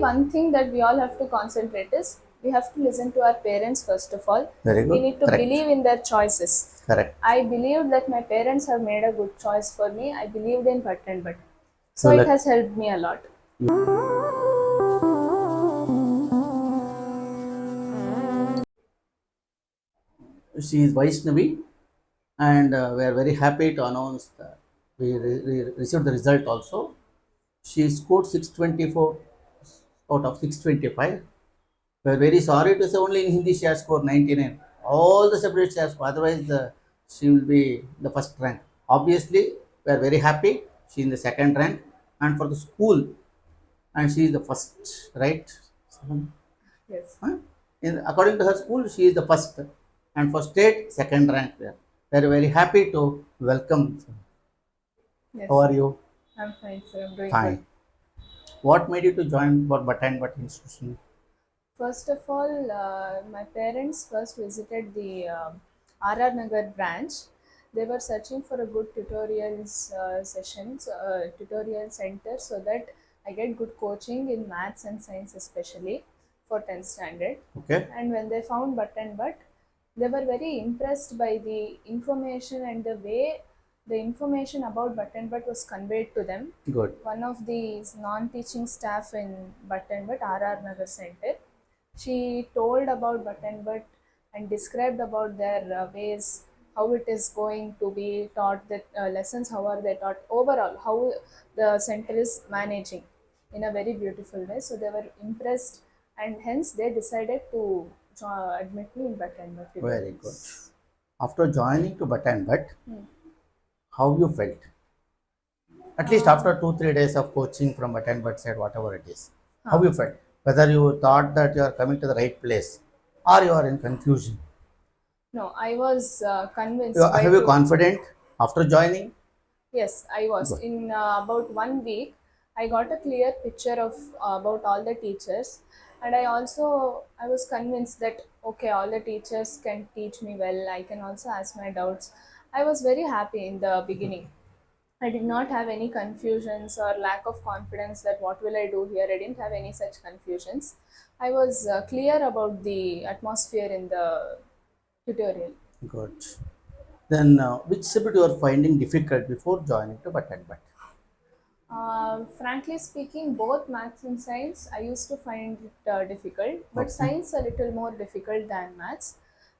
one thing that we all have to concentrate is we have to listen to our parents first of all. Very good. We need to Correct. believe in their choices. Correct. I believed that my parents have made a good choice for me. I believed in Bhatt and Bhatt. So So it let has helped me a lot. she is Vaishnavi, and we are very happy to announce that we received the result also. She scored 624 out of 625. We are very sorry to say only in Hindi she has scored 99. All the subjects she has scored, otherwise she will be the first rank. Obviously, we are very happy. She in the second rank, and for the school, and she is the first, right? Yes. Huh? According to her school, she is the first, and for state, second rank there. We are very happy to welcome. Yes. How are you? I'm fine, sir. I'm doing Fine. good. What made you to join for Bhatt and Bhatt institution? First of all, my parents first visited the RR Nagar branch. They were searching for a good tutorials sessions, tutorial center, so that I get good coaching in maths and science, especially for 10th standard. Okay. And when they found Bhatt and Bhatt, they were very impressed by the information and the way the information about Bhatt and Bhatt was conveyed to them. Good. One of the non-teaching staff in Bhatt and Bhatt, RR Nagar Center, she told about Bhatt and Bhatt and described about their ways, how it is going to be taught, that lessons, how are they taught, overall, how the center is managing in a very beautiful way. So they were impressed, and hence they decided to admit me in Bhatt and Bhatt. Very good. After joining to Bhatt and Bhatt, Hmm. how you felt? At least after 2-3 days of coaching from Bhatt and Bhatt side, whatever it is, how you felt? Whether you thought that you are coming to the right place, or you are in confusion. No, I was convinced. Have you confident after joining? Yes, I was. Good. In about 1 week, I got a clear picture of about all the teachers, and I was convinced that okay, all the teachers can teach me well. I can also ask my doubts. I was very happy in the beginning. I did not have any confusions or lack of confidence that what will I do here. I didn't have any such confusions. I was clear about the atmosphere in the tutorial. Good. Then, which subject you are finding difficult before joining to Bhatt and Bhatt? Frankly speaking, both maths and science, I used to find it difficult, but Okay. science a little more difficult than maths.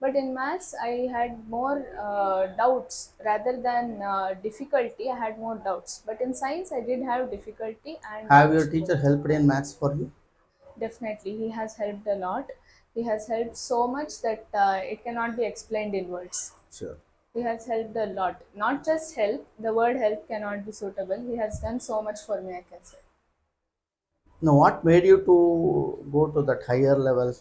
But in maths, I had more doubts rather than difficulty. I had more doubts. But in science, I did have difficulty and Have your doubts both. teacher helped in maths for you? Definitely, he has helped a lot. He has helped so much that it cannot be explained in words. Sure. He has helped a lot. Not just help, the word help cannot be suitable. He has done so much for me, I can say. Now, what made you to go to that higher level?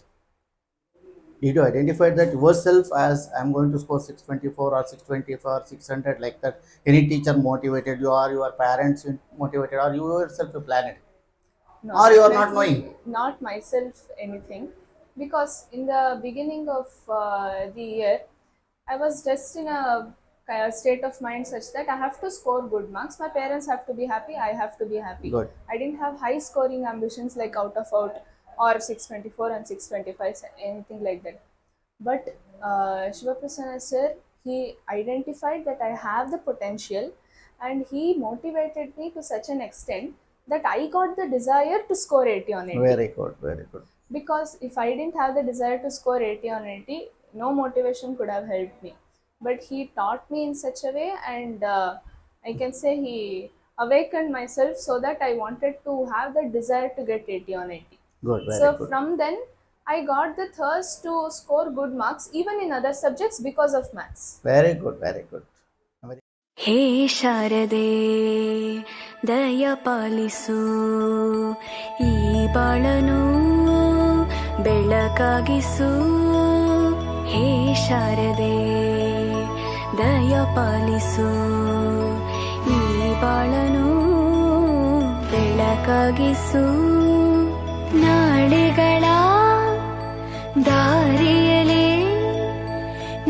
Did you identify that yourself as I'm going to score 624 or 624 or 600 like that? Any teacher motivated you, or your parents motivated, or you yourself you plan it, No, or you are not definitely knowing? not myself anything, because in the beginning of the year, I was just in a kind of state of mind such that I have to score good marks. My parents have to be happy. I have to be happy. Good. I didn't have high scoring ambitions like out of out or 624 and 625, anything like that. But Shiva Prasanna sir, he identified that I have the potential, and he motivated me to such an extent that I got the desire to score 80 on 80. Very good, very good. Because if I didn't have the desire to score 80 on 80, no motivation could have helped me. But he taught me in such a way, and I can say he awakened myself so that I wanted to have the desire to get 80 on 80. Good, very So good. from then, I got the thirst to score good marks even in other subjects because of maths. Very good, very good. Very- ಹೇ ಶಾರದೆ ದಯ ಪಾಲಿಸು ಈ ಬಾಳನು ಬೆಳಕಾಗಿಸು ಹೇ ಶಾರದೆ ದಯ ಪಾಲಿಸು ಈ ಬಾಳನು ಬೆಳಕಾಗಿಸು ನಾಳೆಗಳ ದಾರಿಯಲೇ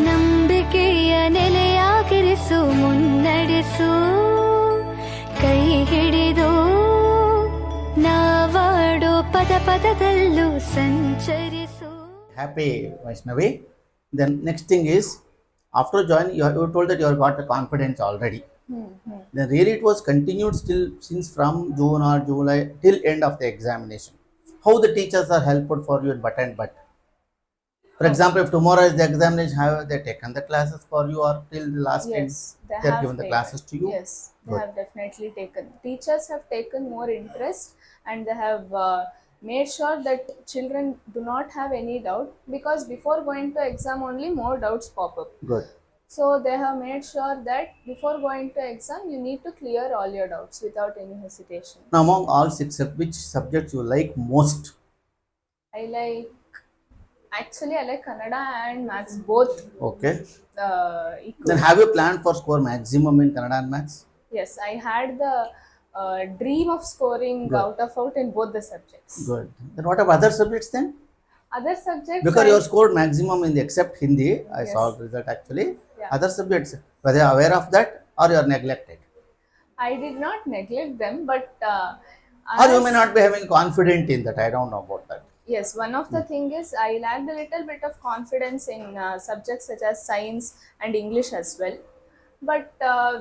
ನಂಬಿಕೆಯ ನೆಲೆಯಾಗಿರಿಸು ಮುನ್ನಡೆಸು ಕೈ ಹಿಡಿದು ನಾವಾಡೋ ಪದ सञ्चरिसु Happy, Vaishnavi. Then next thing is, after joining, you told that you have got the confidence already. Then really it was continued still since from June or July till end of the examination. How the teachers are helpful for you in but and but. For example, if tomorrow is the examination, have they taken the classes for you or till the last end? Yes, they They are have given the taken. classes to you? Yes, they Good. have definitely taken. Teachers have taken more interest, and they have made sure that children do not have any doubt, because before going to exam only more doubts pop up. Good. So they have made sure that before going to exam you need to clear all your doubts without any hesitation. Now, among all six, which subjects you like most? I like Actually, I like Kannada and Maths both Okay. equal. Then have you planned for score maximum in Kannada and Maths? Yes, I had the dream of scoring Good. out in both the subjects. Good. Then what about other subjects then? Other subjects, Because you have scored maximum in the except Hindi, I Yes. saw the result actually. Yeah. Other subjects, were you aware of that or you are neglected? I did not neglect them, but Or you may as- not be having confident in that. I don't know about that. Yes, one of the thing is I lacked a little bit of confidence in subjects such as science and English as well. But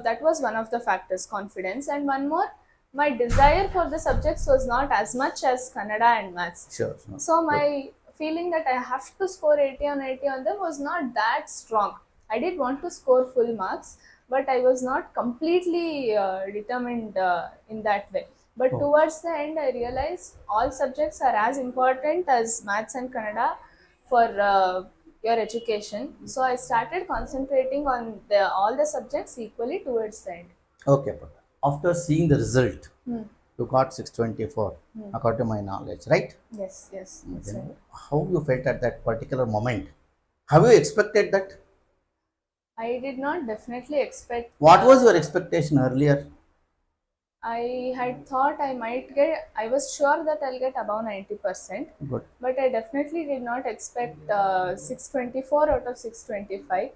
that was one of the factors, confidence. And one more, my desire for the subjects was not as much as Kannada and Maths. Sure. So my feeling that I have to score 80 on 80 on them was not that strong. I did want to score full marks, but I was not completely determined in that way. But Oh. towards the end, I realized all subjects are as important as Maths and Kannada for your education. So I started concentrating on all the subjects equally towards the end. Okay, but after seeing the result, you got 624 according to my knowledge, right? Yes, yes. That's Then right. how you felt at that particular moment? Have you expected that? I did not definitely expect. What was your expectation earlier? I had thought I was sure that I'll get above 90%, Good. but I definitely did not expect 624 out of 625.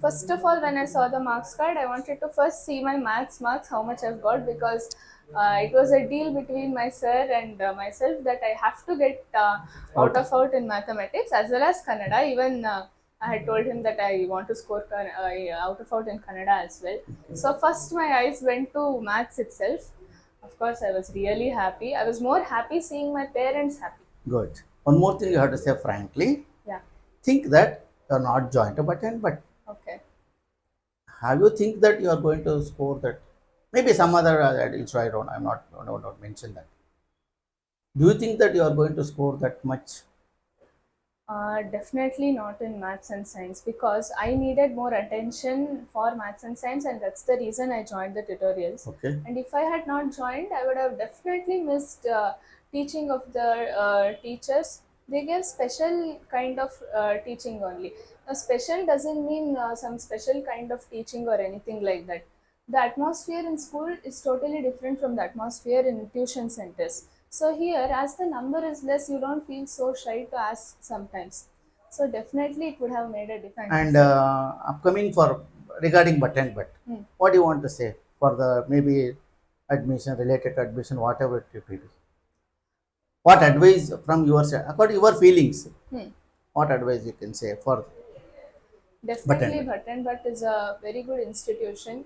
First of all, when I saw the marks card, I wanted to first see my maths marks, how much I've got, because it was a deal between my sir and myself that I have to get out in mathematics as well as Kannada. Even I had told him that I want to score out in Kannada as well. So first my eyes went to maths itself. Of course, I was really happy. I was more happy seeing my parents happy. Good. One more thing you have to say frankly. Yeah. Think that you are not joined to button, but Okay. have you think that you are going to score that? Maybe some other issue I don't. I'm not. I don't mention that. Do you think that you are going to score that much? Definitely not in maths and science, because I needed more attention for maths and science, and that's the reason I joined the tutorials. Okay. And if I had not joined, I would have definitely missed teaching of the teachers. They give special kind of teaching only. Now, special doesn't mean some special kind of teaching or anything like that. The atmosphere in school is totally different from the atmosphere in tuition centers. So here, as the number is less, you don't feel so shy to ask sometimes. So definitely, it would have made a difference. And upcoming for regarding button, but what do you want to say for the maybe admission related to admission, whatever it may be? What advice from your side, according to your feelings? What advice you can say for Definitely, Bhatt and Bhatt is a very good institution.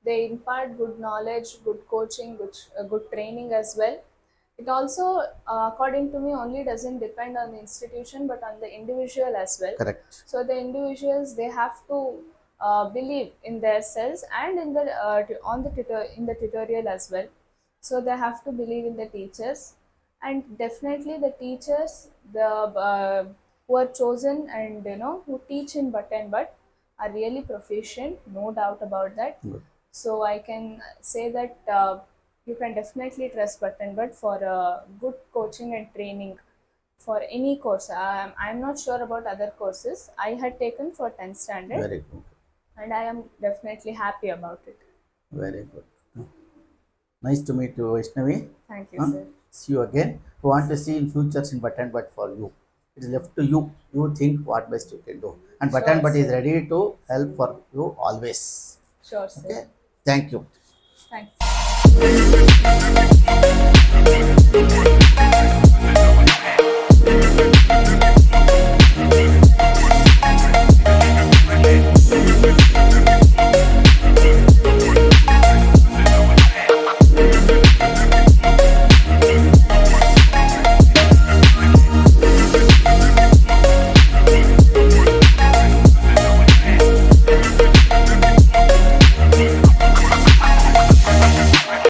They impart good knowledge, good coaching, good training as well. It also, according to me, only doesn't depend on the institution but on the individual as well. correct? So the individuals, they have to believe in themselves and in the in the tutorial as well. So they have to believe in the teachers, and definitely the teachers, who are chosen and who teach in Bhatt and Bhatt are really proficient, no doubt about that. Good. So I can say that you can definitely trust Bhatt and Bhatt for good coaching and training for any course. I'm not sure about other courses. I had taken for 10th standard, Very good. and I am definitely happy about it. Very good. Nice to meet you, Vaishnavi. Thank you, sir. See you again. We want to see in futures in button, but for you, it is left to you. You think what best you can do, and button, Sure, but is sir. ready to help for you always. Sure, sir. Okay. Thank you. Thanks.